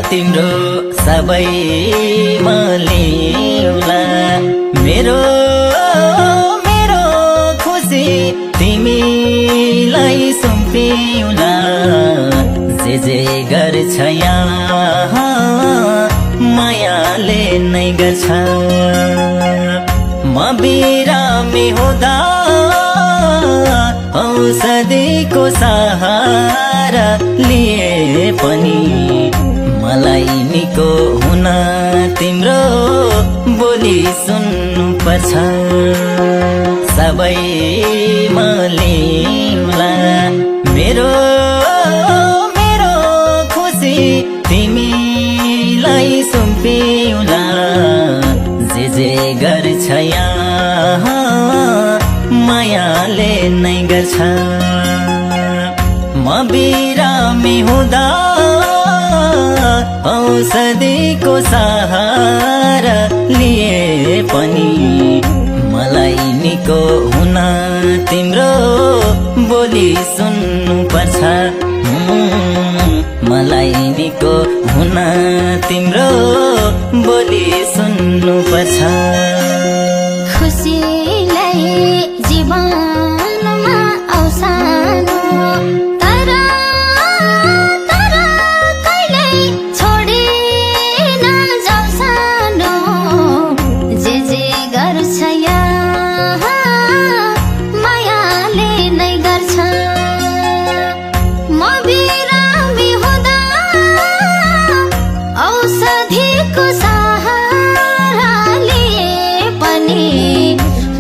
तिम्रो सबै मलिउला मेरो मेरो खुसी तिमीलाई सुम्पिउला जे गर्छ यहाँ मायाले नै गर्छ म बिरामी हुँदा औषधिको सहारा लिए पनि मलाई निको हुन तिम्रो बोली सुन्नु पर्छ सबै मलिउला मेरो मेरो खुसी तिमीलाई सुम्पिउला जे गर्छ यहाँ मायाले नै गर्छ म बिरामी हुँदा औषधिको सहारा लिए पनि मलाई निको हुन तिम्रो बोली सुन्नु पर्छ मलाई निको हुन तिम्रो बोली सुन्नु पर्छ खुसीलाई जीवनमा आउँछनु तर कहिल्यै छोडी नजाउँछनु जे गर्छ यहाँ मायाले नै गर्छ म बिरामी हुँदा औषधिको सहारा लिए पनि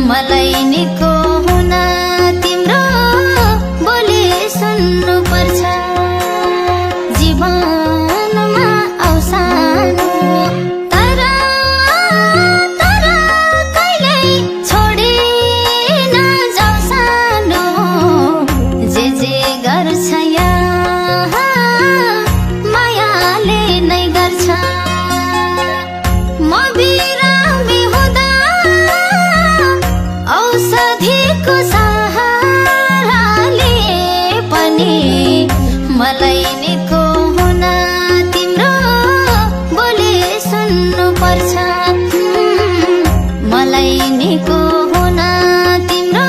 मलाई निको हुन तिम्रो बोली सुन्नु पर्छ जीवनमा आउँछनु तर कहिल्यै छोडी नजाउँछनु जे गर्छ यहाँ मायाले नै गर्छ म बिरामी हुँदा औषधिको सहारा लिए पनि मलाई निको हुन तिम्रो बोली सुन्नु पर्छ मलाई निको हुन तिम्रो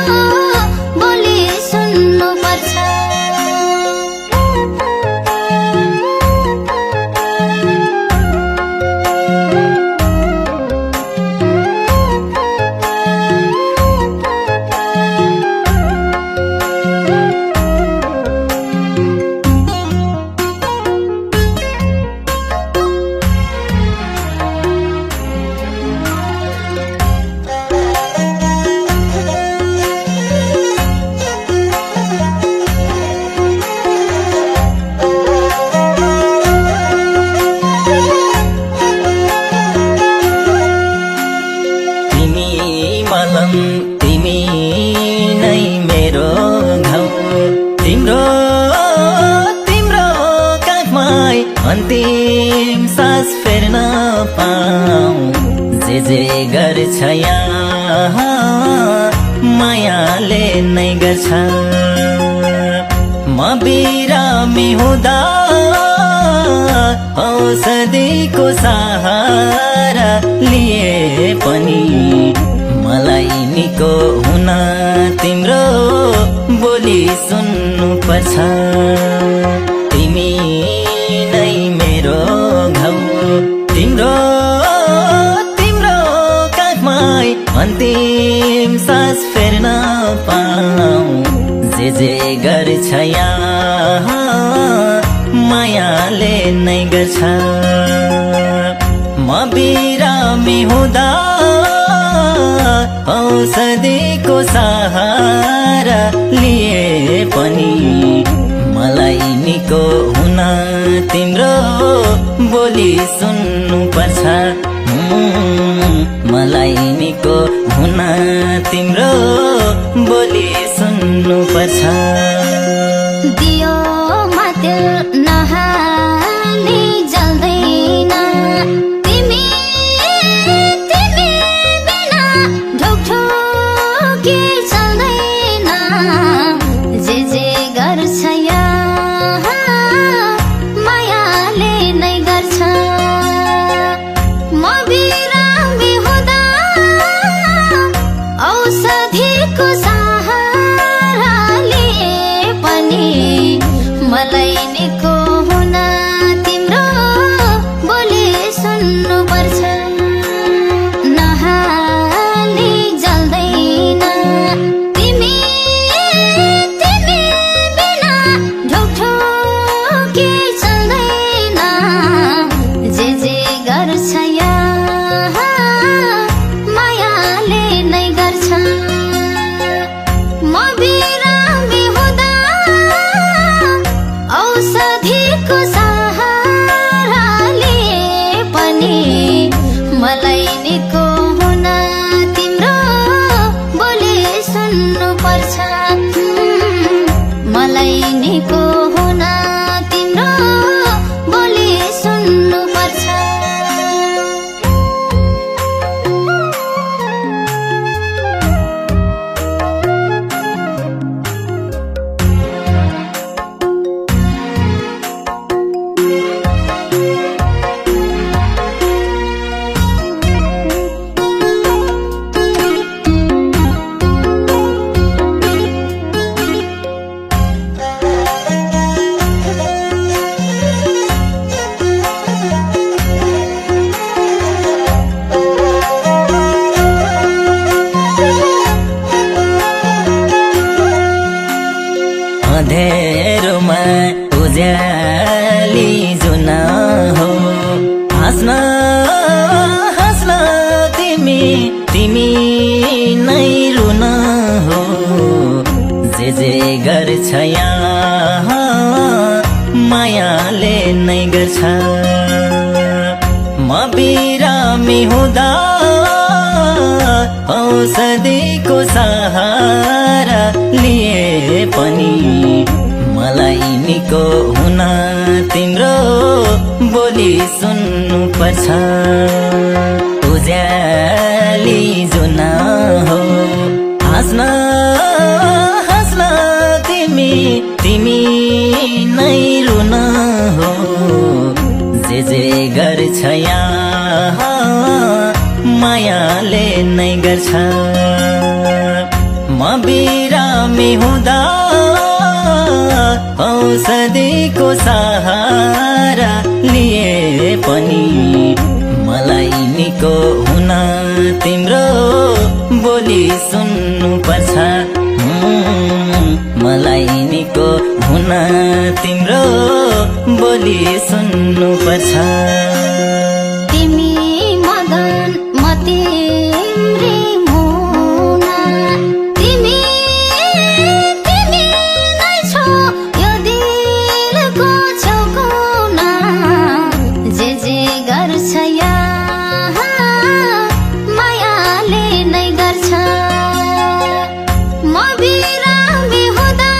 बोली सुन्नु पर्छ तिमी नै मेरो घाउ तिम्रो तिम्रो काखमै अन्तिम सास फेर्न पाऊँ जे गर्छ यहाँ मायाले नै गर्छ म बिरामी हुँदा औषधिको सहारा लिए पनि मलाई निको हुन तिम्रो बोली सुन्नु पर्छ तिमी नै मेरो घाउ तिम्रो तिम्रो काखमै अन्तिम सास फेर्न पाऊँ जे गर्छ यहाँ मायाले नै गर्छ म बिरामी हुँदा औषधिको सहारा लिए पनि मलाई निको हुन तिम्रो बोली सुन्नु पर्छ मलाई निको हुन तिम्रो बोली सुन्नु पर्छ दियो मात्र नहाली जल्दैन तिमी बिना ढोकढोकी चल्दैन जे गर्छ यहाँ मायाले नै गर्छ मलाई निको हुन तिम्रो बोली सुन्नु पर्छ। अँधेरोमा उज्याली जुन हो, हाँस्न हाँस्न तिमी तिमी नै रुन हो। जे गर्छ यहाँ मायाले नै गर्छ। म बिरामी हुँदा औषधिको सहारा लिए पनि मलाई निको हुन तिम्रो बोली सुन्नु पर्छ। उज्याली जुन हो, हाँस्न हाँस्न तिमी तिमी नै रुन हो। जे गर्छ यहाँ मायाले नै गर्छ। म बिरामी हुँदा औषधिको सहारा लिए पनि मलाई निको हुन तिम्रो बोली सुन्नु पर्छ। मलाई निको हुन तिम्रो बोली सुन्नु पर्छ। तिमी मगन म तिम्री मुना, तिमी तिमी नै छौ यो दिलको छेउकुना। जे गर्छ यहाँ मायाले नै गर्छ। म बिरामी हुँदा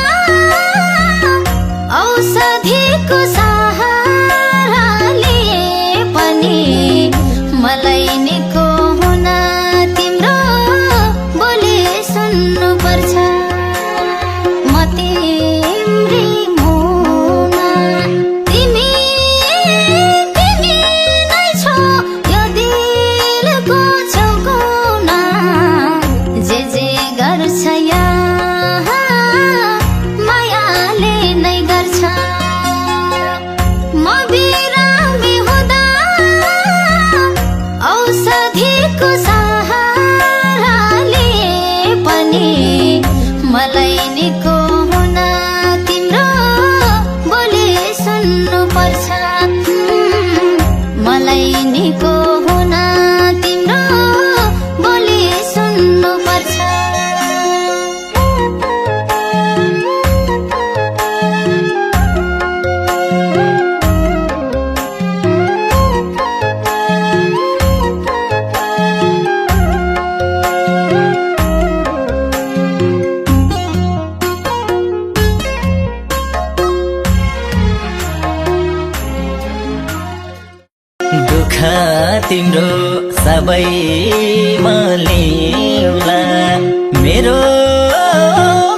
औषधिको सहारा लिए पनि मलाई निको हुन तिम्रो बोली सुन्नु पर्छ। म तिम्री मुना, तिमी तिमी नै छौ यो दिलको छेउकुना। जे गर्छ यहाँ मायाले नै गर्छ। म बिरामी हुँदा औषधिको सहारा लिए पनि मलाई निको हुन तिम्रो बोली सुन्नु पर्छ। मलाई निको हुन तिम्रो बोली सुन्नु पर्छ। दुःख तिम्रो सबै मलिउला, मेरो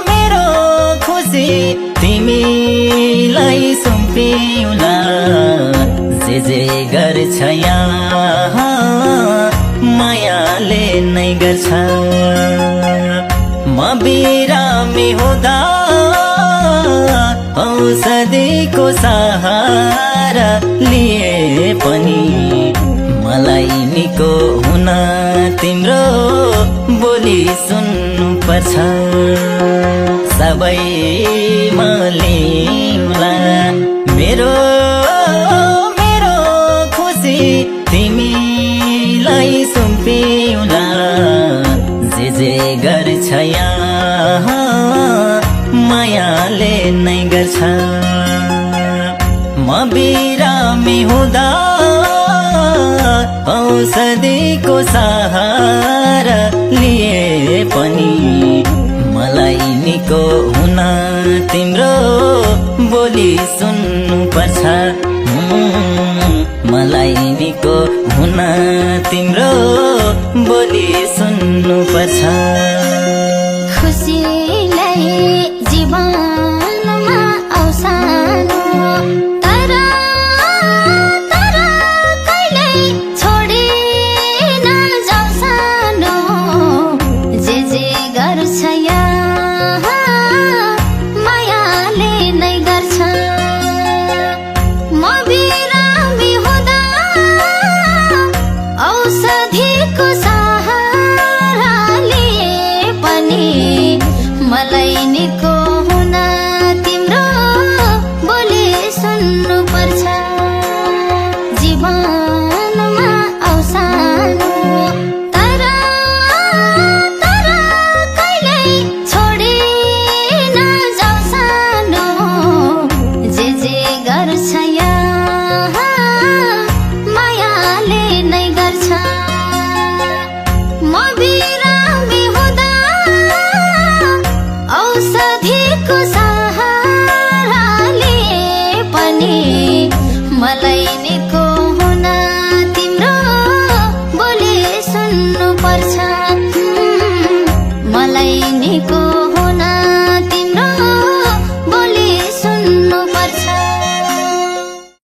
मेरो खुसी तिमीलाई सुम्पिउला। जे गर्छ यहाँ मायाले नै गर्छ। म बिरामी हुँदा औषधिको सहारा लिए पनि मलाई निको हुन तिम्रो बोली सुन्नु पर्छ। सबै मलिउला, मेरो मेरो खुसी तिमीलाई सुम्पिउला। जे गर्छ यहाँ मायाले नै गर्छ। म बिरामी हुँदा औषधिको सहारा लिए पनि मलाई निको हुन तिम्रो बोली सुन्नु पर्छ मलाई निको हुन तिम्रो बोली सुन्नु पर्छ खुसीलाई जीवनमा आउँछन् तर तर कहिल्यै छोडी नजाउँछन् जे गर्छ यहाँ मायाले नै गर्छ म बिरामी हुँदा औषधिको सहाराले पनि मलाई निको हुन तिम्रो बोली सुन्नु पर्छ जीवनमा आउँछन् तर तर कहिल्यै छोडी नजाउँछन् जे गर्छ यहाँ मायाले नै गर्छ म बिरामी हुँदा औषधिको सहाराले पनि मलाई निको हुन तिम्रो बोली सुन्नु पर्छ मलाई निको